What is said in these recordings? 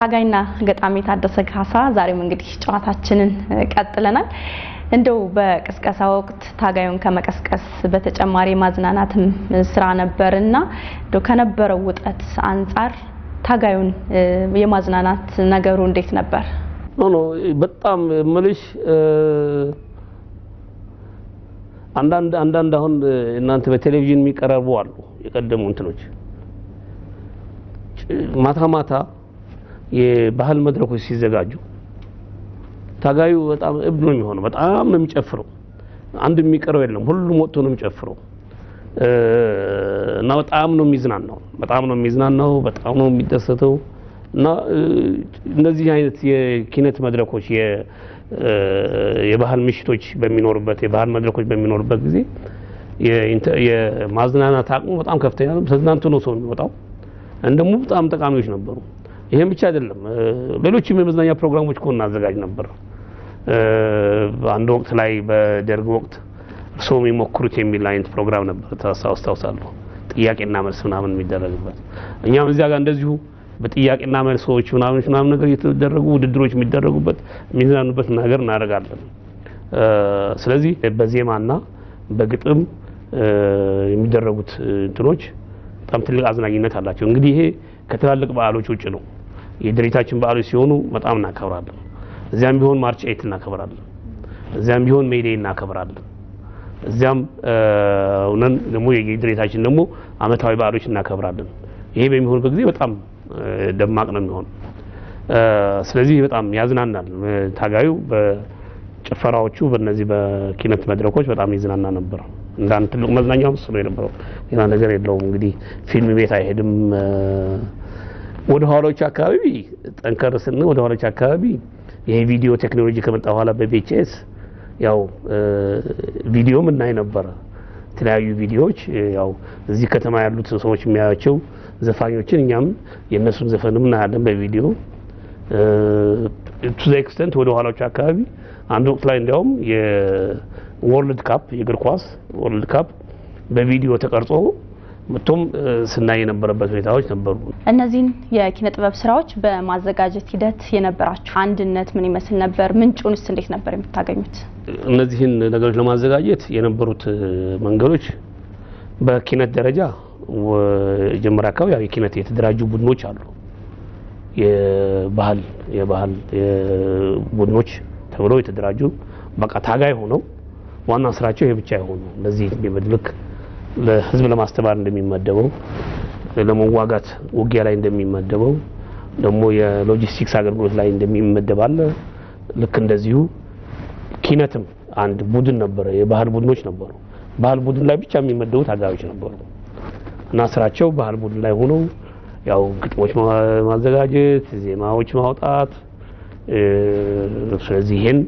ታጋይና ገጣሚ ታደሰ ካሳ ዛሬም እንግዲህ ጨዋታችንን ቀጥለናል እንደው በቅስቀሳ ወቅት ታጋዩን ከመቀስቀስ በተጨማሪ ማዝናናትም ስራ ነበርና እንደው ከነበረው ውጥረት አንፃር ታጋዩን የማዝናናት ነገሩ እንዴት ነበር ኖ በጣም መልሽ አንዳንድ አሁን እናንተ በቴሌቪዥን የሚቀርቡ አሉ የቀደሙ እንትኖች ማታ የባህል መድረኮች ሲዘጋጁ ታጋዩ በጣም እብድ ነው የሚሆነው በጣም ነው የሚጨፍረው አንድ የሚቀረው የለም ሁሉም ወጥቶ ነው የሚጨፍረው እና በጣም ነው የሚዝናናው በጣም ነው የሚደሰተው እና እነዚህ አይነት የኪነት መድረኮች የባህል ምሽቶች በሚኖርበት የባህል መድረኮች በሚኖርበት ጊዜ የማዝናናት አቅሙ በጣም ከፍተኛ ነው ተዝናንቶ ነው ሰው የሚወጣው እንደሞ በጣም ጠቃሚዎች ነበሩ ይሄን ብቻ አይደለም ሌሎችም የመዝናኛ ፕሮግራሞች ኮና አዘጋጅ ነበር አንድ ወቅት ላይ በደርግ ወቅት ሰው የሚሞክሩት የሚል አይነት ፕሮግራም ነበር ታስታውሳለሁ ጥያቄና መልስ ምናምን የሚደረግበት እኛም እዚያ ጋር እንደዚሁ በጥያቄና መልሶች ምናምን ነገር እየተደረጉ ውድድሮች የሚደረጉበት የሚዝናኑበት ነገር እናደርጋለን ስለዚህ በዜማና በግጥም የሚደረጉት እንትኖች በጣም ትልቅ አዝናኝነት አላቸው እንግዲህ ይሄ ከተላለቅ በዓሎች ውጪ ነው የድሪታችን በዓሎች ሲሆኑ በጣም እናከብራለን እዚያም ቢሆን ማርች 8 እናከብራለን እዚያም ቢሆን ሜይዴይ እናከብራለን እዚያም ወነን ደግሞ የድሪታችን ደግሞ አመታዊ በዓሎች እናከብራለን ይሄ በሚሆንበት ጊዜ በጣም ደማቅ ነው የሚሆነው ስለዚህ በጣም ያዝናናል ታጋዩ በጭፈራዎቹ በእነዚህ በኪነት መድረኮች በጣም ይዝናና ነበር እንዳን ትልቅ መዝናኛው ነው የነበረው ሌላ ነገር የለውም እንግዲህ ፊልም ቤት አይሄድም ወደ ኋላዎች አካባቢ ጠንከር ስንል ወደ ኋላዎች አካባቢ ይሄ ቪዲዮ ቴክኖሎጂ ከመጣ በኋላ በቪኤችኤስ ያው ቪዲዮም እናይ ነበር የተለያዩ ቪዲዮዎች ያው እዚህ ከተማ ያሉት ሰዎች የሚያያቸው ዘፋኞችን እኛም የነሱን ዘፈንም እናያለን በቪዲዮ to the extent ወደ ኋላዎች አካባቢ አንድ ወቅት ላይ እንዲያውም የወርልድ ካፕ የእግር ኳስ ወርልድ ካፕ በቪዲዮ ተቀርጾ መቶም ስናይ የነበረበት ሁኔታዎች ነበሩ እነዚህን የኪነ ጥበብ ስራዎች በማዘጋጀት ሂደት የነበራችሁ አንድነት ምን ይመስል ነበር ምንጩንስ እንዴት ነበር የምታገኙት እነዚህን ነገሮች ለማዘጋጀት የነበሩት መንገዶች በኪነት ደረጃ ጀመራ አካባቢ ያው የኪነት የተደራጁ ቡድኖች አሉ የባህል ቡድኖች ተብለው የተደራጁ በቃ ታጋይ ሆነው ዋና ስራቸው ይሄ ብቻ ይሆኑ ለዚህ በመድረክ ለህዝብ ለማስተባበር እንደሚመደበው ለመዋጋት ውጊያ ላይ እንደሚመደበው ደግሞ የሎጂስቲክስ አገልግሎት ላይ እንደሚመደባል ልክ እንደዚሁ ኪነትም አንድ ቡድን ነበር የባህል ቡድኖች ነበሩ ባህል ቡድን ላይ ብቻ የሚመደቡ ታጋዮች ነበሩ እና ስራቸው ባህል ቡድን ላይ ሆነው ያው ግጥሞች ማዘጋጀት ዜማዎች ማውጣት ስለዚህ ይሄን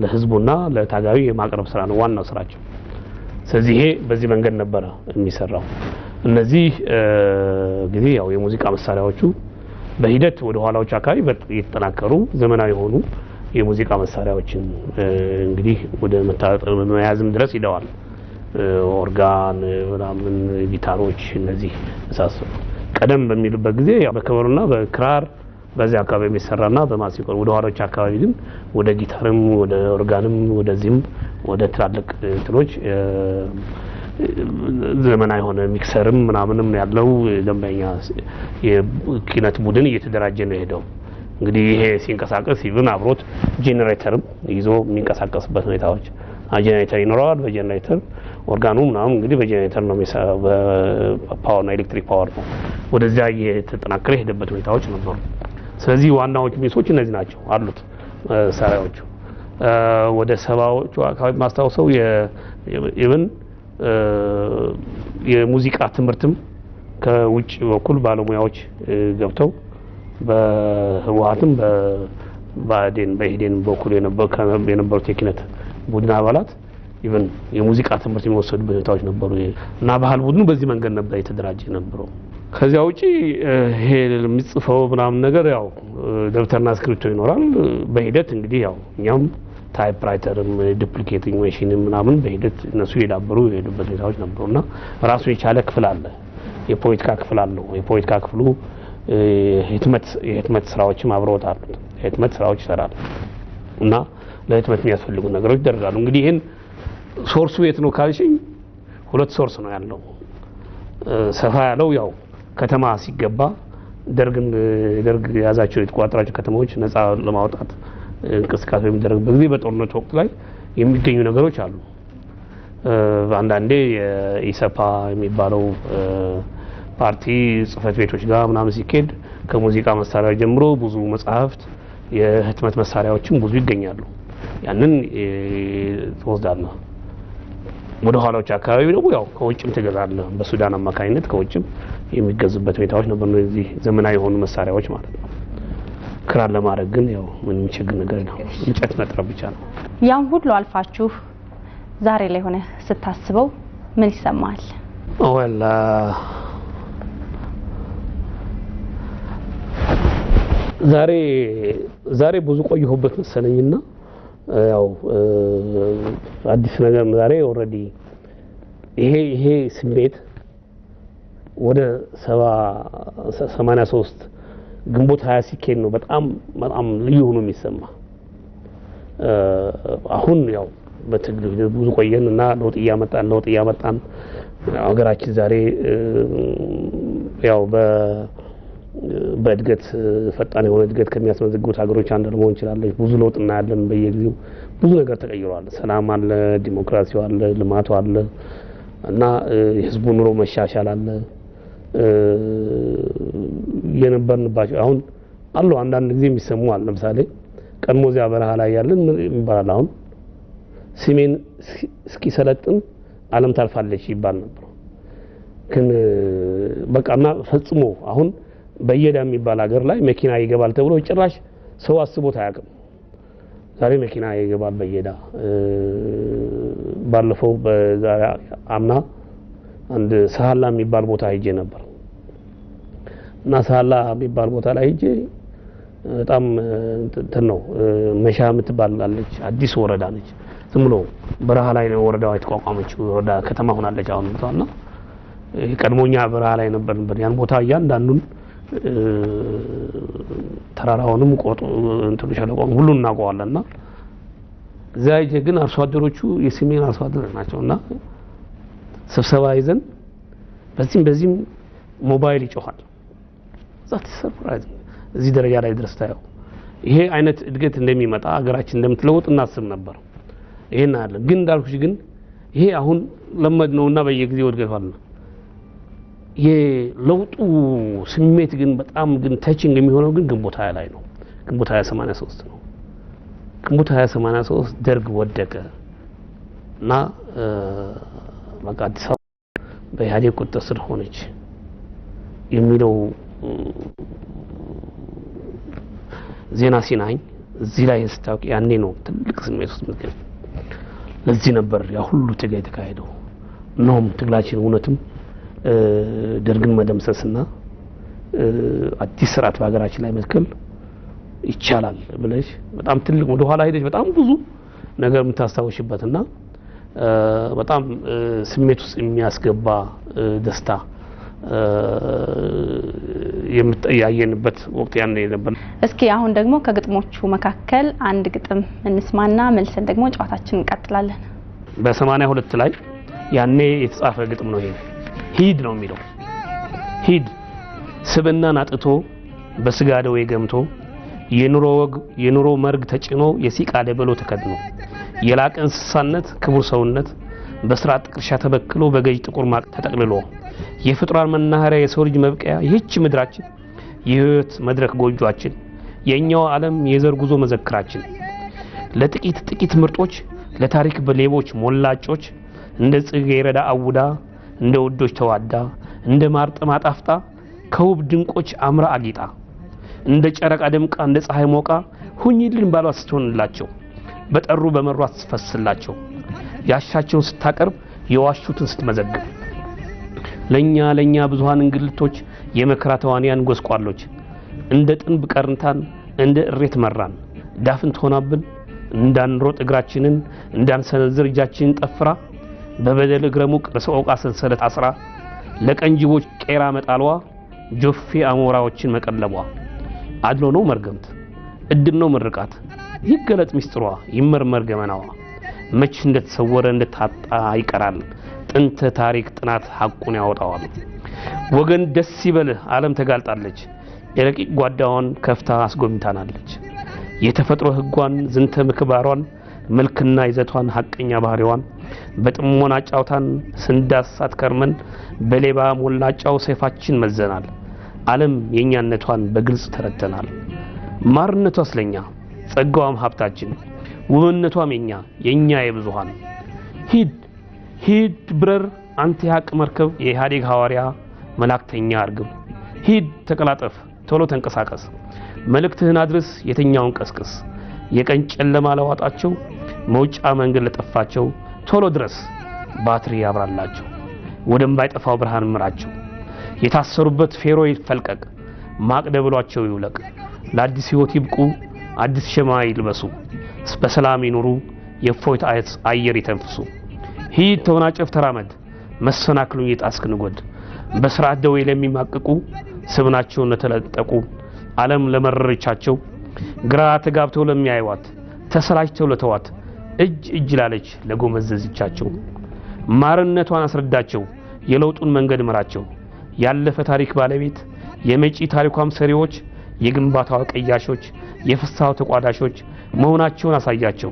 ለህዝቡና ለታጋዩ የማቅረብ ስራ ነው ዋናው ስራቸው ስለዚህ ይሄ በዚህ መንገድ ነበር የሚሰራው እነዚህ ጊዜ ያው የሙዚቃ መሳሪያዎቹ በሂደት ወደ ኋላዎች አካባቢ የተጠናከሩ ዘመናዊ ሆኑ የሙዚቃ መሳሪያዎችን እንግዲህ ወደ መያዝም ድረስ ይደዋል ኦርጋን ምናምን ጊታሮች እነዚህ ተሳሰሩ ቀደም በሚሉበት ጊዜ ያው በከበሮና በክራር በዚህ አካባቢ የሚሰራና በማሲንቆ ወደ ኋላዎች አካባቢ ግን ወደ ጊታርም ወደ ኦርጋንም ወደዚህም ወደ ትላልቅ እንትኖች ዘመናዊ ሆነ ሚክሰርም ምናምንም ያለው ደንበኛ የኪነት ቡድን እየተደራጀ ነው ሄደው እንግዲህ ይሄ ሲንቀሳቀስ ይብን አብሮት ጄነሬተርም ይዞ የሚንቀሳቀስበት ሁኔታዎች ጄነሬተር ይኖራል በጄነሬተር ኦርጋኑ ምናምን እንግዲህ በጄነሬተር ነው በፓወር እና ኤሌክትሪክ ፓወር ነው ወደዚያ እየተጠናከረ ሄደበት ሁኔታዎች ነበሩ ስለዚህ ዋናዎቹ ሚሶች እነዚህ ናቸው አሉት ሰራዮቹ ወደ ሰባዎቹ አካባቢ ማስተዋወሰው የኢቭን የሙዚቃ ትምህርትም ከውጭ በኩል ባለሙያዎች ገብተው በህዋትም በኢህዴን በኩል የነበሩ ቴክኒክ ቡድን አባላት ኢቭን የሙዚቃ ትምህርት የሚወሰዱበት ሁኔታዎች ነበሩ እና ባህል ቡድኑ በዚህ መንገድ ነበር የተደራጀ ነበረው ከዚያ ውጪ ይሄ የሚጽፈው ምናምን ነገር ያው ደብተርና ስክሪፕቶ ይኖራል በሂደት እንግዲህ ያው እኛም ታይፕራይተርም ዱፕሊኬቲንግ ማሽን ምናምን በሂደት እነሱ ይዳበሩ የሄዱበት ሁኔታዎች ነበሩና ራሱ የቻለ ክፍል አለ የፖለቲካ ክፍል አለው የፖለቲካ ክፍሉ የህትመት ስራዎችም አብረውት አሉት። የህትመት ስራዎች ይሰራል እና ለህትመት የሚያስፈልጉ ነገሮች ይደረጋሉ። እንግዲህ ይሄን ሶርሱ የት ነው ካልሽኝ ሁለት ሶርስ ነው ያለው። ሰፋ ያለው ያው ከተማ ሲገባ ደርግ ያዛቸው የተቋጠራቸው ከተማዎች ነፃ ለማውጣት እንቅስቃሴ የሚደረግበት ጊዜ በጦርነት ወቅት ላይ የሚገኙ ነገሮች አሉ። አንዳንዴ የኢሰፓ የሚባለው ፓርቲ ጽህፈት ቤቶች ጋር ምናምን ሲኬድ ከሙዚቃ መሳሪያ ጀምሮ ብዙ መጽሐፍት የህትመት መሳሪያዎችም ብዙ ይገኛሉ። ያንን ተወስዳለህ። ወደ ኋላዎች አካባቢ ደግሞ ያው ከውጭም ትገዛለህ። በሱዳን አማካኝነት ከውጭም የሚገዙበት ሁኔታዎች ነበር። እዚህ ዘመናዊ የሆኑ መሳሪያዎች ማለት ነው። ክራር ለማድረግ ግን ያው ምንም ችግር ነገር ነው፣ እንጨት መጥረብ ብቻ ነው። ያን ሁሉ አልፋችሁ ዛሬ ላይ ሆነ ስታስበው ምን ይሰማል? ወላ ዛሬ ብዙ ቆየሁበት መሰለኝና ያው አዲስ ነገር ዛሬ ኦሬዲ ይሄ ስሜት ወደ 83 ግንቦት 20 ሲኬድ ነው በጣም ልዩ ሆኖ የሚሰማ። አሁን ያው በትግል ብዙ ቆየንና ለውጥ እያመጣን ሀገራችን ዛሬ ያው በእድገት ፈጣን የሆነ እድገት ከሚያስመዘግቡት ሀገሮች አንዱ መሆን እንችላለን። ብዙ ለውጥ እናያለን። በየጊዜው ብዙ ነገር ተቀይሯል። ሰላም አለ፣ ዲሞክራሲው አለ፣ ልማቱ አለ እና የህዝቡ ኑሮ መሻሻል አለ። የነበርንባቸው አሁን አሉ አንዳንድ ጊዜ የሚሰሙ አለ። ለምሳሌ ቀድሞ እዚያ በረሃ ላይ ያለን ይባላል። አሁን ሲሜን እስኪሰለጥን ዓለም ታልፋለች ይባል ነበር። ግን በቃና ፈጽሞ አሁን በየዳ የሚባል ሀገር ላይ መኪና ይገባል ተብሎ ጭራሽ ሰው አስቦት አያውቅም። ዛሬ መኪና ይገባል በየዳ። ባለፈው በዛሬ አምና አንድ ሳህላ የሚባል ቦታ ሄጄ ነበር እና ሳህላ የሚባል ቦታ ላይ ሄጄ በጣም እንትን ነው መሻ የምትባላለች አዲስ ወረዳ ነች። ዝም ብሎ በረሃ ላይ ነው ወረዳዋ የተቋቋመችው ወረዳ ከተማ ሆናለች አሁን እና ቀድሞኛ በረሃ ላይ ነበርንበት። ያን ቦታ እያንዳንዱን ተራራውንም ቆጥ እንትን ሸለቆም ሁሉን እናውቀዋለንና ዛይጀ ግን አርሶ አደሮቹ የሲሜን አርሶ አደሮች ናቸውና ስብሰባ ይዘን በዚህም ሞባይል ይጮሃል። ዛት ሰርፕራይዝ እዚህ ደረጃ ላይ ድረስ ታየው። ይሄ አይነት እድገት እንደሚመጣ ሀገራችን እንደምትለውጥ እናስብ ነበር። ይሄን አለ ግን እንዳልኩሽ ግን ይሄ አሁን ለመድነውና በየጊዜው እድገት አለ። የለውጡ ስሜት ግን በጣም ግን ታቺንግ የሚሆነው ግን ግንቦት 20 ላይ ነው። ግንቦት 2083 ነው። ግንቦት 2083 ደርግ ወደቀ እና በቃ አዲስ አበባ በኢህአዴግ ቁጥጥር ስር ሆነች የሚለው ዜና ሲናኝ እዚህ ላይ ስታውቂ ያኔ ነው ትልቅ ስሜት ውስጥ ምትገኝ። ለዚህ ነበር ያ ሁሉ ትግል የተካሄደው። ነውም ትግላችን እውነትም ደርግን መደምሰስና አዲስ ስርዓት በሀገራችን ላይ መትከል ይቻላል ብለሽ በጣም ትልቅ ወደ ኋላ ሄደሽ በጣም ብዙ ነገር የምታስታውሽበትና በጣም ስሜት ውስጥ የሚያስገባ ደስታ የምትያየንበት ወቅት ያኔ ነበር። እስኪ አሁን ደግሞ ከግጥሞቹ መካከል አንድ ግጥም እንስማና መልሰን ደግሞ ጨዋታችንን እንቀጥላለን። በ82 ላይ ያኔ የተጻፈ ግጥም ነው ይሄ። ሂድ ነው የሚለው። ሂድ ስብናን አጥቶ በስጋ ደዌ ገምቶ የኑሮ መርግ ተጭኖ የሲቃ ደበሎ ተከድኖ የላቀ እንስሳነት ክቡር ሰውነት በስርዓት ጥቅሻ ተበክሎ በገዥ ጥቁር ማቅ ተጠቅልሎ የፍጡራን መናኸሪያ የሰው ልጅ መብቀያ ይህች ምድራችን የህይወት መድረክ ጎጆአችን የኛው ዓለም የዘር ጉዞ መዘክራችን ለጥቂት ምርጦች ለታሪክ በሌቦች ሞላጮች እንደ ጽጌረዳ አውዳ እንደ ውዶች ተዋዳ እንደ ማር ጥማጣፍጣ ከውብ ድንቆች አምራ አጊጣ እንደ ጨረቃ ደምቃ እንደ ፀሐይ ሞቃ ሁኝልን ባሏት ስትሆንላቸው በጠሩ በመሯት ስትፈስላቸው ያሻቸውን ስታቀርብ የዋሹትን ስትመዘግብ ለኛ ብዙሃን እንግልቶች የመከራ ተዋንያን ጎስቋሎች እንደ ጥንብ ቀርንታን እንደ እሬት መራን ዳፍን ተሆናብን እንዳንሮጥ እግራችንን እንዳንሰነዝር እጃችንን ጠፍራ በበደል እግረሙቅ በሰቆቃ ሰንሰለት አስራ ለቀንጅቦች ቄራ መጣልዋ ጆፌ አሞራዎችን መቀለቧ አድሎ ነው መርገምት እድል ነው ምርቃት ይገለጥ ሚስጥሯ ይመርመር ገመናዋ መች እንደተሰወረ እንደታጣ ይቀራል ጥንት ታሪክ ጥናት ሐቁን ያወጣዋል ወገን ደስ ይበልህ ዓለም ተጋልጣለች የረቂቅ ጓዳዋን ከፍታ አስጎብኝታናለች የተፈጥሮ ህጓን ዝንተ ምክባሯን መልክና ይዘቷን ሐቀኛ ባህሪዋን በጥሞና ጫውታን ስንዳሳት ከርመን በሌባ ሞላጫው ሰይፋችን መዘናል ዓለም የኛነቷን በግልጽ ተረተናል ማርነቷ ስለኛ ጸጋዋም ሀብታችን ውብነቷም የኛ የብዙሃን ሂድ ብረር አንተ ያቅ መርከብ የኢህአዴግ ሐዋርያ መላእክተኛ አርግብ ሂድ ተቀላጠፍ ቶሎ ተንቀሳቀስ መልእክትህን አድርስ የተኛውን ቀስቅስ የቀን ጨለማ ለዋጣቸው መውጫ መንገድ ለጠፋቸው ቶሎ ድረስ ባትሪ ያብራላቸው ወደማይጠፋው ብርሃን ምራቸው የታሰሩበት ፌሮ ይፈልቀቅ ማቅደብሏቸው ይውለቅ ለአዲስ ህይወት ይብቁ አዲስ ሸማ ይልበሱ በሰላም ይኑሩ የፎይታ አየር ይተንፍሱ ሂድ ተወናጨፍ ተራመድ መሰናክሉን ይጣስክ ንጎድ በስርዓት ደዌ ለሚማቅቁ ስብናቸውን ለተለጠቁ ዓለም ለመረረቻቸው ግራ ተጋብተው ለሚያዩዋት ተሰላችተው ለተዋት እጅ ላለች ለጎመዘዝቻቸው ማርነቷን አስረዳቸው የለውጡን መንገድ መራቸው ያለፈ ታሪክ ባለቤት የመጪ ታሪኳም ሰሪዎች የግንባታው ቀያሾች የፍሳው ተቋዳሾች መሆናቸውን አሳያቸው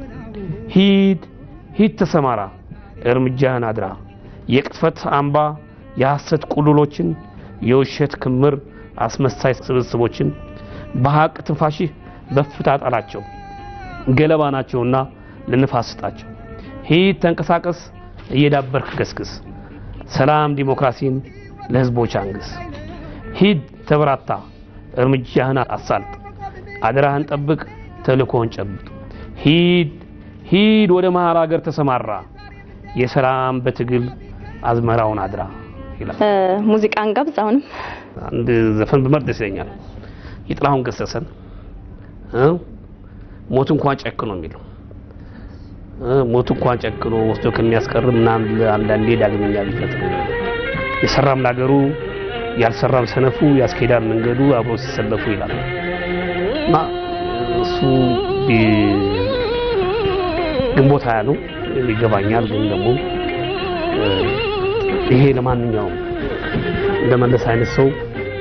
ሂድ ተሰማራ እርምጃህን አድራ የቅጥፈት አምባ የሐሰት ቁልሎችን የውሸት ክምር አስመሳይ ስብስቦችን በሐቅ ትንፋሽህ በፍታ ጣላቸው ገለባ ናቸውና ለንፋስ ስጣቸው ሂድ ተንቀሳቀስ እየዳበርክ ገስግስ ሰላም ዲሞክራሲን ለህዝቦች አንግስ ሂድ ተበራታ እርምጃህን አሳልጥ አደራህን ጠብቅ ተልኮን ጨብጥ ሂድ ወደ መሃር ሀገር ተሰማራ የሰላም በትግል አዝመራውን አድራ ይላል ሙዚቃን ጋብዛውንም አንድ ዘፈን በመርጥ ይሰኛል ይጥላሁን ገሰሰን ሞት እንኳን ጨክኖ የሚለው ሞት እንኳን ጨክኖ ወስዶ ከሚያስቀርም አንዳንዴ ዳግመኛ ቢፈጥር የሰራም ለሀገሩ ያልሰራም ሰነፉ ያስኬዳል መንገዱ አብሮ ሲሰለፉ ይላል ማ እሱ ግንቦት ሃያ ነው ይገባኛል ግን ደግሞ ይሄ ለማንኛውም እንደመለስ አይነት ሰው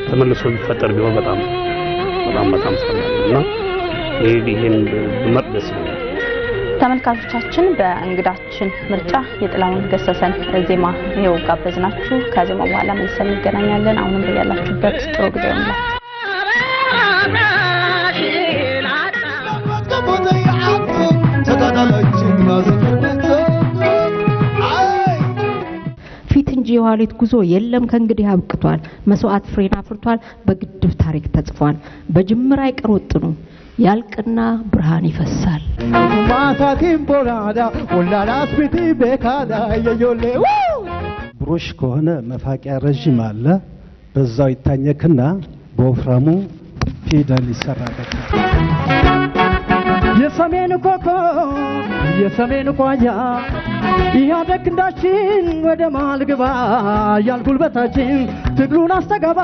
ተመልሶ ቢፈጠር ቢሆን በጣም ሰላምና ይሄን መቅደስ ነው ተመልካቾቻችን በእንግዳችን ምርጫ የጥላሁን ገሰሰን ዜማ ይኸው ጋበዝናችሁ ከዜማው በኋላ መልሰን እንገናኛለን አሁንም በያላችሁበት ጥሩ ጊዜ ይሁንላችሁ ፊት እንጂ የኋሊት ጉዞ የለም ከእንግዲህ አብቅቷል መስዋዕት ፍሬና አፍርቷል በግድብ ታሪክ ተጽፏል በጅምር አይቀርወጥኑ ያልቅና ብርሃን ይፈሳል ማታኪም ቦራዳ ወላላስ ቢቲ በካዳ የዮሌ ብሩሽ ከሆነ መፋቂያ ረጅም አለ በዛው ይታኘክና በወፍራሙ ፊደል ይሰራበታል የሰሜን ኮኮ የሰሜን ቋያ ያደክ እንዳችን ወደ ማልግባ ያልጉልበታችን ትግሉን አስተጋባ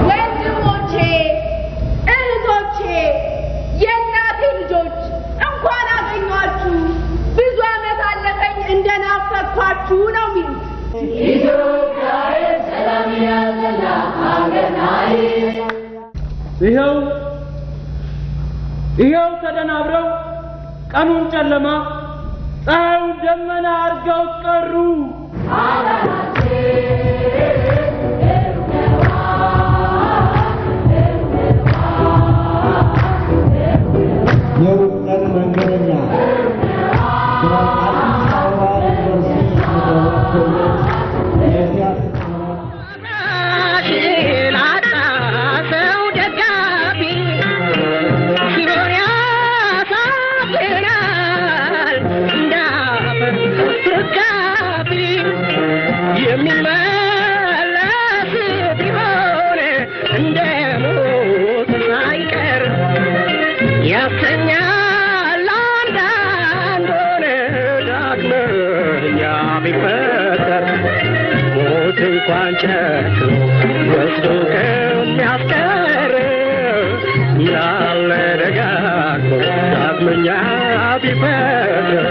ወንድሞቼ እህቶቼ የእናቴ ልጆች እንኳን አገኘኋችሁ ብዙ ዓመት አለፈኝ እንደናፈቅኳችሁ ነው የሚሉት ኢትዮጵያዬ ሰላም ያለና አገናይ ይሄው ተደናብረው ቀኑን ጨለማ ፀሐዩን ደመና አርገው ቀሩ የውቀት መንገደኛ አዲስ አበባ ቢፈጠር ሞት እንኳን ጨክኖ ወስዶ ከሚያስቀር ያለ ደጋግሞ ዳግመኛ ቢፈጠር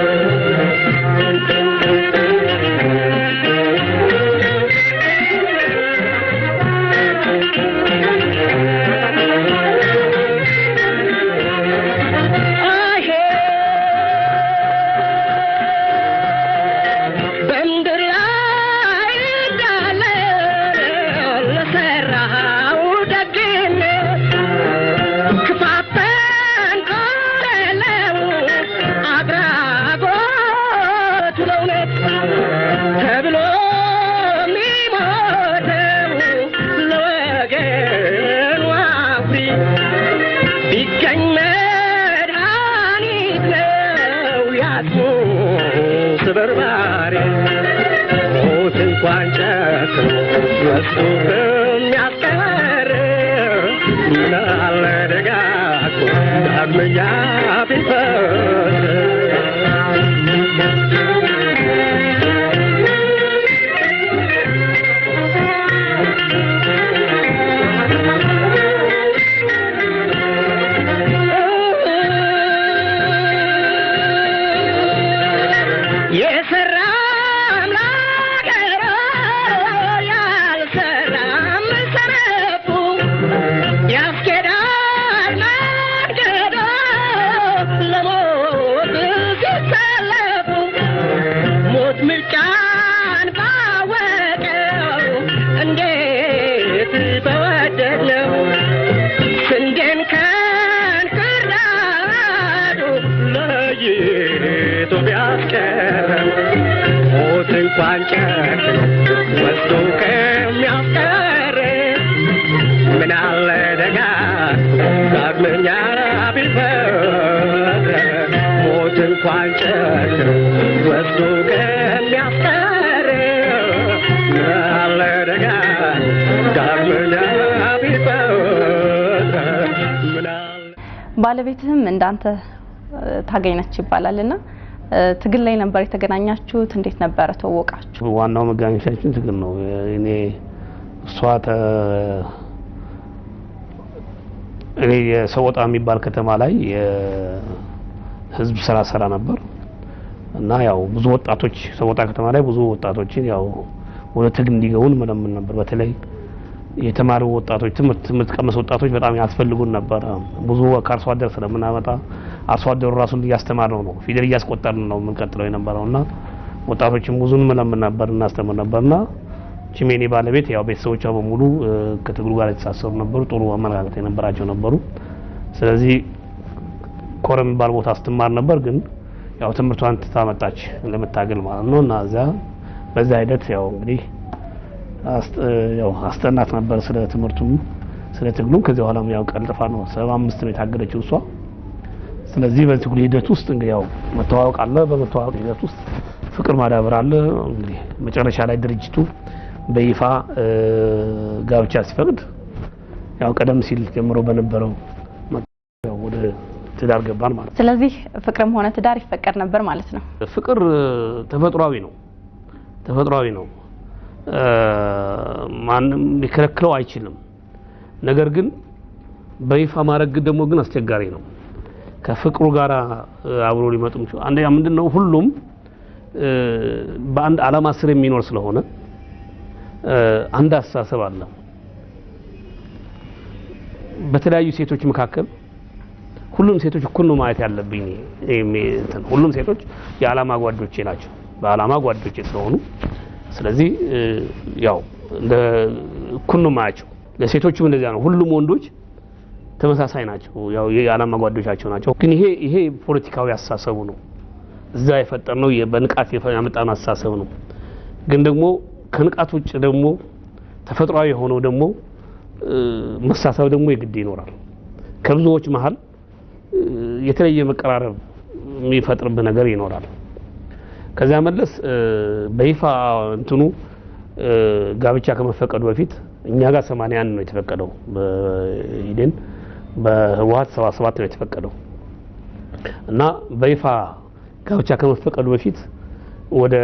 ባለቤትህም እንዳንተ ታገኝነች ይባላልና ትግል ላይ ነበር የተገናኛችሁት? እንዴት ነበር ተወቃችሁ? ዋናው መገናኘታችን ትግል ነው። እኔ የሰወጣ የሚባል ከተማ ላይ የህዝብ ስራ ሰራ ነበር እና ያው ብዙ ወጣቶች ሰወጣ ከተማ ላይ ብዙ ወጣቶችን ያው ወደ ትግል እንዲገቡን መለመን ነበር። በተለይ የተማሩ ወጣቶች ትምህርት ቀመስ ወጣቶች በጣም ያስፈልጉን ነበር። ብዙ ከአርሶ አደር ስለምናመጣ አርሶ አደሩ ራሱን እያስተማረው ነው፣ ፊደል እያስቆጠርን ነው የምንቀጥለው የነበረውና ወጣቶችን ብዙን መለመን ነበር እናስተምር ነበርና ቺሜኒ ባለቤት ያው ቤተሰቦቿ በሙሉ ከትግሉ ጋር የተሳሰሩ ነበሩ፣ ጥሩ አመለካከት የነበራቸው ነበሩ። ስለዚህ ኮረም ባል ቦታ ስትማር ነበር፣ ግን ያው ትምህርቷን ተታመጣች ለመታገል ማለት ነውና በዛ ሂደት ያው እንግዲህ አስተናት ነበር ስለ ትምህርቱም ስለ ትግሉም። ከዚህ በኋላም ያው ቀልጥፋ ነው 75 ነው የታገለችው እሷ። ስለዚህ በትግሉ ሂደት ውስጥ እንግዲህ ያው መተዋወቅ አለ፣ በመተዋወቅ ሂደት ውስጥ ፍቅር ማዳበር አለ። እንግዲህ መጨረሻ ላይ ድርጅቱ በይፋ ጋብቻ ሲፈቅድ ያው ቀደም ሲል ጀምሮ በነበረው ወደ ትዳር ገባን ማለት። ስለዚህ ፍቅርም ሆነ ትዳር ይፈቀድ ነበር ማለት ነው? ፍቅር ተፈጥሯዊ ነው። ማንም ሊከለክለው አይችልም። ነገር ግን በይፋ ማድረግ ደግሞ ግን አስቸጋሪ ነው። ከፍቅሩ ጋር አብሮ ሊመጡም አንደኛ ምንድነው ሁሉም በአንድ ዓላማ ስር የሚኖር ስለሆነ አንድ አስተሳሰብ አለ። በተለያዩ ሴቶች መካከል ሁሉም ሴቶች እኩል ነው ማለት ያለብኝ ሁሉም ሴቶች የዓላማ ጓዶቼ ናቸው፣ በዓላማ ጓዶቼ ስለሆኑ ስለዚህ ያው እኩል ነው ማያቸው። ለሴቶችም እንደዚያ ነው። ሁሉም ወንዶች ተመሳሳይ ናቸው፣ ያው የዓላማ ጓዶቻቸው ናቸው። ግን ይሄ ፖለቲካዊ አስተሳሰቡ ነው፣ እዛ የፈጠርነው በንቃት ያመጣነው አስተሳሰብ ነው። ግን ደግሞ ከንቃት ውጭ ደግሞ ተፈጥሯዊ የሆነው ደግሞ መሳሳብ ደግሞ የግድ ይኖራል። ከብዙዎች መሃል የተለየ መቀራረብ የሚፈጥርብህ ነገር ይኖራል። ከዛ መለስ በይፋ እንትኑ ጋብቻ ከመፈቀዱ በፊት እኛ ጋር 81 ነው የተፈቀደው፣ በሂደን በህወሓት 77 ነው የተፈቀደው እና በይፋ ጋብቻ ከመፈቀዱ በፊት ወደ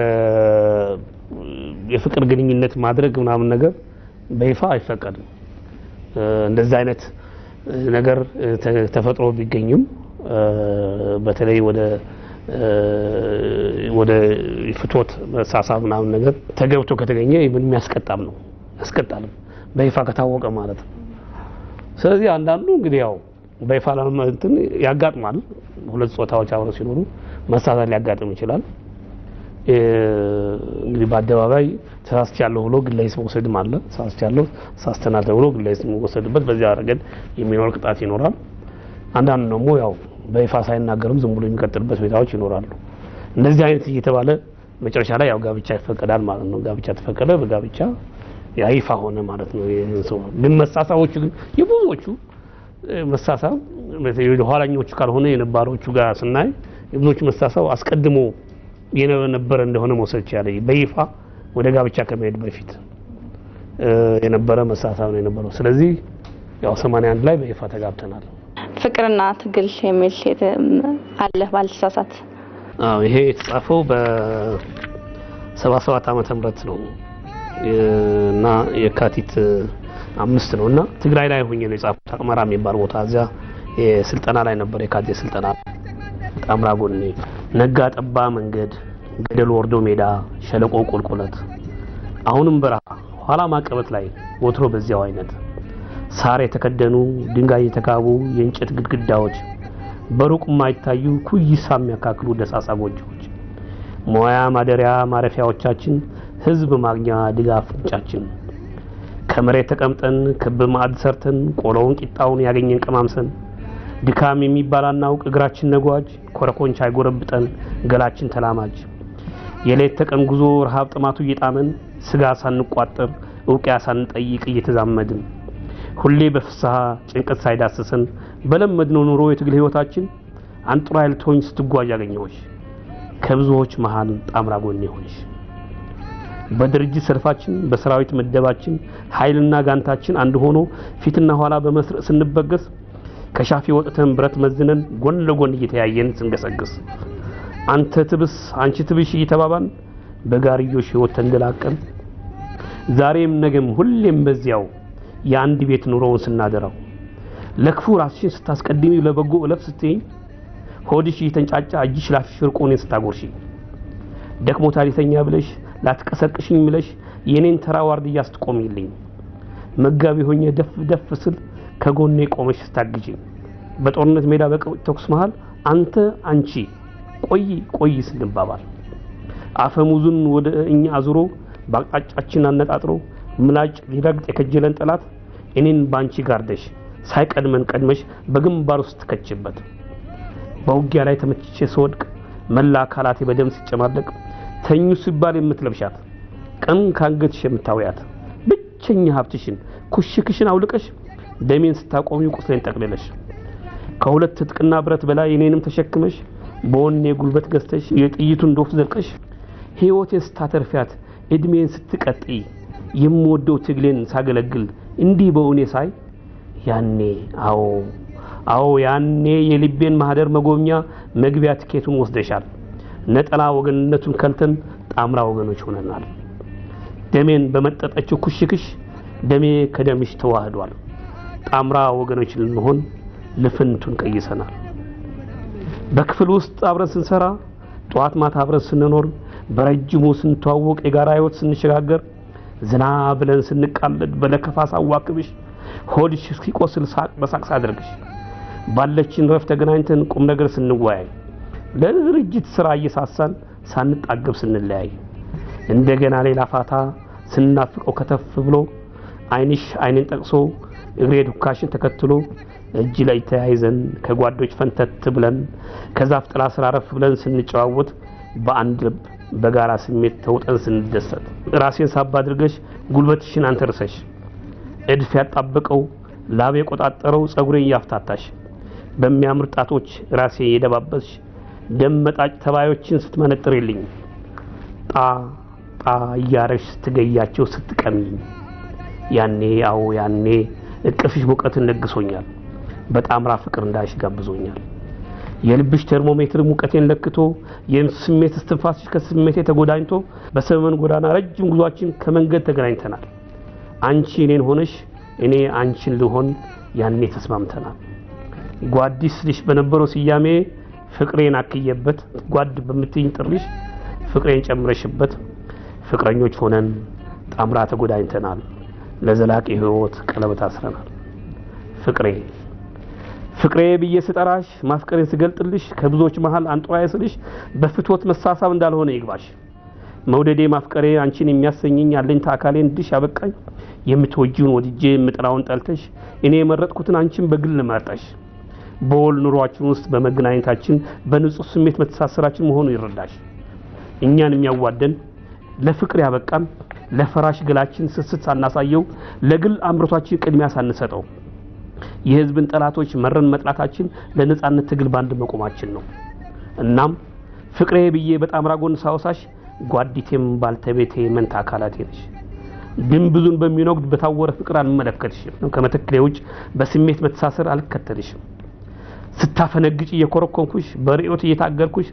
የፍቅር ግንኙነት ማድረግ ምናምን ነገር በይፋ አይፈቀድም። እንደዛ አይነት ነገር ተፈጥሮ ቢገኝም በተለይ ወደ ፍቶት መሳሳብ ምናምን ነገር ተገብቶ ከተገኘ ምን ያስቀጣም ነው ያስቀጣል በይፋ ከታወቀ ማለት ነው። ስለዚህ አንዳንዱ እንግዲህ ያው በይፋ ለማንተን ያጋጥማል። ሁለት ጾታዎች አብረው ሲኖሩ መሳሳት ሊያጋጥም ይችላል። እንግዲህ በአደባባይ ተሳስቻለሁ ብሎ ግለይስ መውሰድም አለ። ሳስተናል ተብሎ ግለይስ መውሰድበት በዚያ ረገድ የሚኖር ቅጣት ይኖራል። አንዳንዱ ደግሞ ያው በይፋ ሳይናገርም ዝም ብሎ የሚቀጥልበት ሁኔታዎች ይኖራሉ። እንደዚህ አይነት እየተባለ መጨረሻ ላይ ያው ጋብቻ ይፈቀዳል ማለት ነው። ጋብቻ ተፈቀደ፣ በጋብቻ ያይፋ ሆነ ማለት ነው። የሰው ግን መሳሳቦቹ ግን የብዙዎቹ መሳሳብ የኋላኞቹ ካልሆነ የነባሮቹ ጋር ስናይ የብዙዎቹ መሳሳብ አስቀድሞ የነበረ እንደሆነ መውሰድ ይቻላል። በይፋ ወደ ጋብቻ ከመሄድ በፊት የነበረ መሳሳብ ነው የነበረው። ስለዚህ ያው 81 ላይ በይፋ ተጋብተናል። ፍቅርና ትግል የሚል አለ ባልተሳሳት። ይሄ የተጻፈው በ77 ዓመተ ምህረት ነው እና የካቲት 5 ነውና ትግራይ ላይ ሆኜ ነው የጻፍኩት። አቅመራ የሚባል ቦታ እዚያ የስልጠና ላይ ነበር። የካቲት ስልጠና ጣምራ ጎኔ ነጋ ጠባ መንገድ ገደል ወርዶ ሜዳ ሸለቆ ቁልቁለት አሁንም በረሃ ኋላ ማቀበት ላይ ወትሮ በዚያው አይነት ሳር የተከደኑ ድንጋይ የተካቡ የእንጨት ግድግዳዎች በሩቅ ማይታዩ ኩይሳ የሚያካክሉ ደሳሳ ጎጆዎች ሞያ ማደሪያ ማረፊያዎቻችን ህዝብ ማግኛ ድጋፍ ፍንጫችን ከመሬት ተቀምጠን ክብ ማዕድ ሰርተን ቆሎውን ቂጣውን ያገኘን ቀማምሰን ድካም የሚባል አናውቅ እግራችን ነጓጅ ኮረኮንች አይጎረብጠን ገላችን ተላማጅ የሌት ተቀን ጉዞ ረሃብ ጥማቱ እየጣመን ስጋ ሳንቋጠር እውቂያ ሳንጠይቅ እየተዛመድን ሁሌ በፍስሐ ጭንቀት ሳይዳሰሰን በለመድነው ኑሮ የትግል ህይወታችን አንጥራ ያልቶኝ ስትጓዥ ያገኘሁሽ ከብዙዎች መሃል ጣምራ ጎኔ ሆንሽ በድርጅት ሰልፋችን በሰራዊት መደባችን ኃይልና ጋንታችን አንድ ሆኖ ፊትና ኋላ በመስርዕ ስንበገስ ከሻፊ ወጥተን ብረት መዝነን ጎን ለጎን እየተያየን ስንገሰግስ አንተ ትብስ አንቺ ትብሽ እየተባባን በጋርዮሽ ህይወት ተንደላቀን ዛሬም ነገም ሁሌም በዚያው የአንድ ቤት ኑሮውን ስናደራው ለክፉ ራስሽን ስታስቀድሚ ለበጎ እለፍ ስትይኝ ሆድሽ እየተንጫጫ እጅሽ ላፍሽ ርቆኔን ስታጎርሺ ደክሞ ታሪተኛ ብለሽ ላትቀሰቅሽኝ ብለሽ የኔን ተራ ዋርድ ያስተቆሚልኝ መጋቢ ሆኜ ደፍ ስል ከጎኔ ቆመሽ ስታግጂኝ በጦርነት ሜዳ በተኩስ መሃል አንተ አንቺ ቆይ ስንባባል አፈሙዙን ወደ እኛ አዙሮ ባቅጣጫችን አነጣጥሮ ምላጭ ሊረግጥ የከጀለን ጠላት እኔን ባንቺ ጋርደሽ ሳይቀድመን ቀድመሽ በግንባር ውስጥ ከችበት በውጊያ ላይ ተመችቼ ስወድቅ መላ አካላቴ በደም ሲጨማለቅ ተኙ ሲባል የምትለብሻት ቀን ካንገትሽ የምታውያት ብቸኛ ሀብትሽን ኩሽክሽን አውልቀሽ ደሜን ስታቆሚው ቁስሌን ጠቅልለሽ ከሁለት ትጥቅና ብረት በላይ እኔንም ተሸክመሽ በወኔ ጉልበት ገዝተሽ የጥይቱን ዶፍ ዘልቀሽ ህይወቴን ስታተርፊያት እድሜን ስትቀጥይ የምወደው ትግሌን ሳገለግል እንዲህ በእውኔ ሳይ ያኔ አዎ ያኔ የልቤን ማህደር መጎብኛ መግቢያ ትኬቱን ወስደሻል። ነጠላ ወገንነቱን ከልተን ጣምራ ወገኖች ሆነናል። ደሜን በመጠጠችው ኩሽክሽ ደሜ ከደምሽ ተዋህዷል። ጣምራ ወገኖች ልንሆን ልፍንቱን ቀይሰናል። በክፍል ውስጥ አብረን ስንሰራ ጧት ማታ አብረን ስንኖር በረጅሙ ስንተዋወቅ የጋራ ህይወት ስንሸጋገር ዝና ብለን ስንቃለድ በለከፋ ሳዋክብሽ ሆድሽ እስኪቆስል ሳቅ በሳቅስ አድርግሽ ባለችን ረፍ ተገናኝተን ቁም ነገር ስንወያይ ለድርጅት ስራ እየሳሳን ሳንጣገብ ስንለያይ እንደገና ሌላ ፋታ ስናፍቀው ከተፍ ብሎ አይንሽ አይንን ጠቅሶ እግሬ ዱካሽን ተከትሎ እጅ ላይ ተያይዘን ከጓዶች ፈንተት ብለን ከዛፍ ጥላ ስር አረፍ ብለን ስንጨዋወት በአንድ ልብ በጋራ ስሜት ተውጠን ስንደሰት ራሴን ሳባ አድርገሽ ጉልበትሽን አንተርሰሽ እድፍ ያጣበቀው ላብ የቆጣጠረው ጸጉሬን ያፍታታሽ በሚያምር ጣቶች ራሴ የደባበስሽ ደመጣጭ ተባዮችን ስትመነጥርልኝ ጣ እያረሽ ስትገያቸው ስትቀሚኝ ያኔ እቅፍሽ ሙቀትን ለግሶኛል። በጣምራ ፍቅር እንዳይሽ ጋብዞኛል። የልብሽ ተርሞሜትር ሙቀቴን ለክቶ የስሜት እስትንፋስሽ ከስሜቴ ተጎዳኝቶ በሰመመን ጎዳና ረጅም ጉዟችን ከመንገድ ተገናኝተናል። አንቺ እኔን ሆነሽ እኔ አንቺን ልሆን ያኔ ተስማምተናል። ጓዲስ ልሽ በነበረው ስያሜ ፍቅሬን አክየበት ጓድ በምትይኝ ጥሪሽ ፍቅሬን ጨምረሽበት ፍቅረኞች ሆነን ጣምራ ተጎዳኝተናል። ለዘላቂ ህይወት ቀለበት አስረናል። ፍቅሬ ብዬ ስጠራሽ ማፍቀሬን ስገልጥልሽ ከብዙዎች መሃል አንጥራዬ ስልሽ በፍትወት መሳሳብ እንዳልሆነ ይግባሽ። መውደዴ ማፍቀሬ አንቺን የሚያሰኝኝ ያለኝታ አካሌን ድሽ ያበቃኝ የምትወጂውን ወድጄ የምጠላውን ጠልተሽ እኔ የመረጥኩትን አንቺን በግል መርጠሽ በወል ኑሯችን ውስጥ በመገናኘታችን በንጹህ ስሜት መተሳሰራችን መሆኑ ይረዳሽ። እኛን የሚያዋደን ለፍቅር ያበቃን ለፈራሽ ገላችን ስስት ሳናሳየው ለግል አምሮታችን ቅድሚያ ሳንሰጠው የህዝብን ጠላቶች መረን መጥላታችን ለነጻነት ትግል ባንድ መቆማችን ነው። እናም ፍቅሬ ብዬ በጣም ራጎን ሳውሳሽ ጓዲቴም ባልተቤቴ መንታ አካላቴ ነሽ። ድንብዙን በሚኖግድ በታወረ ፍቅር አንመለከትሽም። ከመተክሌ ውጭ በስሜት መተሳሰር አልከተልሽም። ስታፈነግጭ እየኮረኮንኩሽ በርዕዮት እየታገርኩሽ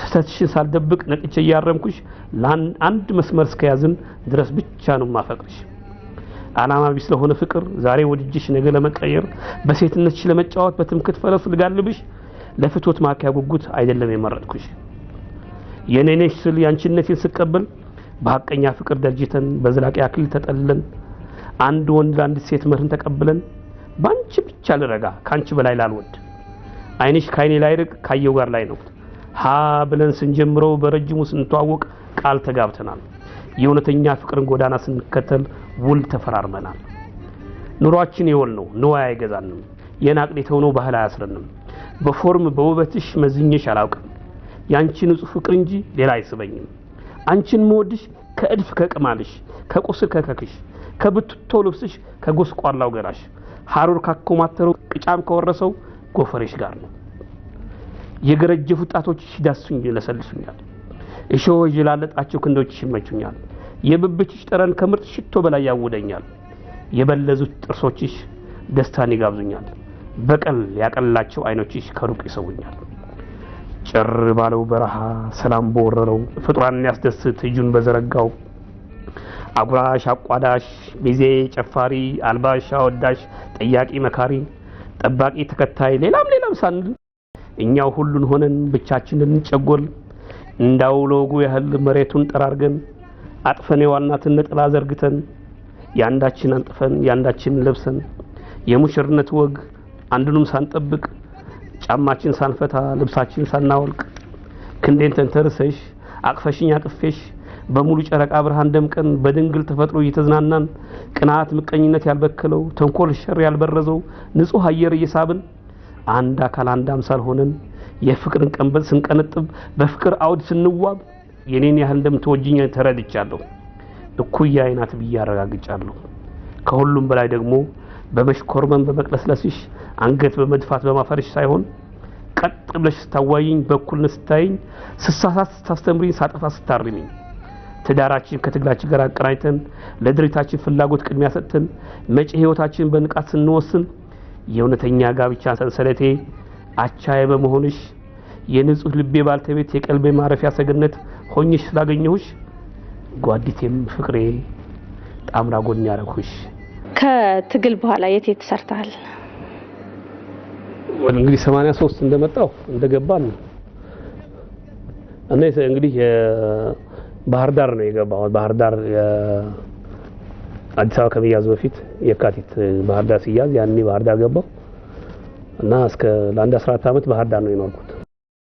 ስተትሽን ሳልደብቅ ነቅቼ እያረምኩሽ ለአንድ መስመር እስከያዝን ድረስ ብቻ ነው ማፈቅርሽ። አላማ ቢስ ለሆነ ፍቅር ዛሬ ወድጅሽ ነገ ለመቀየር በሴትነትሽ ለመጫወት በትምክት ፈረስ ልጋልብሽ ለፍትወት ማኪያ ጉጉት አይደለም የመረጥኩሽ። የኔነሽ ስል ያንቺነቴን ስቀበል በሐቀኛ ፍቅር ደርጅተን በዝላቂ አክሊል ተጠልለን አንድ ወንድ ለአንድ ሴት መርን ተቀብለን ባንቺ ብቻ ልረጋ ካንቺ በላይ ላልወድ አይንሽ ካይኔ ላይ ርቅ ካየው ጋር ላይ ነው ሀ ብለን ስንጀምረው በረጅሙ ስንተዋወቅ ቃል ተጋብተናል። የእውነተኛ ፍቅርን ጎዳና ስንከተል ውል ተፈራርመናል። ኑሯችን የወል ነው ንዋይ አይገዛንም። የናቅኔተው ነው ባህል አያስረንም። በፎርም በውበትሽ መዝኘሽ አላውቅም። ያንቺ ንጹህ ፍቅር እንጂ ሌላ አይስበኝም። አንቺን መወድሽ ከእድፍ ከቅማልሽ ከቁስል ከከክሽ ከብትቶ ልብስሽ ከጎስቋላው ገራሽ ሐሩር ካኮማተረው ቅጫም ከወረሰው ጎፈሬሽ ጋር ነው። የገረጀፉ ጣቶችሽ ዳሱኝ ለሰልሱኛል። እሾህ ይላለጣቸው ክንዶችሽ ይመቹኛል። የብብትሽ ጠረን ከምርጥ ሽቶ በላይ ያውደኛል። የበለዙት ጥርሶችሽ ደስታን ይጋብዙኛል። በቀል ያቀላቸው አይኖችሽ ከሩቅ ይሰውኛል። ጭር ባለው በረሃ ሰላም በወረረው ፍጥሯን ያስደስት እጁን በዘረጋው አጉራሽ አቋዳሽ ሚዜ ጨፋሪ አልባሽ አወዳሽ ጠያቂ መካሪ ጠባቂ ተከታይ ሌላም ሳንል እኛው ሁሉን ሆነን ብቻችንን እንጨጎል እንዳውሎጉ ያህል መሬቱን ጠራርገን አጥፈን የዋልናትን ነጥላ ዘርግተን ያንዳችን አንጥፈን ያንዳችን ለብሰን የሙሽርነት ወግ አንዱንም ሳንጠብቅ ጫማችን ሳንፈታ ልብሳችን ሳናወልቅ ክንዴን ተንተርሰሽ አቅፈሽኝ አቅፌሽ በሙሉ ጨረቃ ብርሃን ደምቀን በድንግል ተፈጥሮ እየተዝናናን ቅናት ምቀኝነት ያልበከለው ተንኮል ሸር ያልበረዘው ንጹህ አየር እየሳብን አንድ አካል አንድ አምሳል ሆነን የፍቅርን ቀንበል ስንቀነጥብ በፍቅር አውድ ስንዋብ የኔን ያህል እንደምትወጂኝ ተረድቻለሁ። እኩያ አይናት ብያረጋግጫለሁ። ከሁሉም በላይ ደግሞ በመሽኮርመን በመቅለስለስሽ አንገት በመድፋት በማፈርሽ ሳይሆን ቀጥ ብለሽ ስታዋይኝ በኩልነት ስታይኝ ስሳሳት ስታስተምሪኝ ሳጠፋ ስታርሚኝ ትዳራችን ከትግላችን ጋር አቀራኝተን ለድሪታችን ፍላጎት ቅድሚያ ሰጥተን መጪ ህይወታችን በንቃት ስንወስን የእውነተኛ ጋብቻ ሰንሰለቴ አቻዬ በመሆንሽ የንጹህ ልቤ ባልተቤት የቀልቤ ማረፊያ ሰገነት ሆኝሽ ስላገኘሁሽ ጓዲቴም ፍቅሬ ጣምራ ጎን ያረኩሽ። ከትግል በኋላ የት ተሰርታል? እንግዲህ 83 እንደመጣው እንደገባን እና እንግዲህ ባህር ዳር ነው የገባው። ባህር ዳር አዲስ አበባ ከመያዙ በፊት የካቲት ባህር ዳር ሲያዝ ያኔ ባህር ዳር ገባው እና እስከ ለአንድ 14 አመት ባህር ዳር ነው የኖርኩት።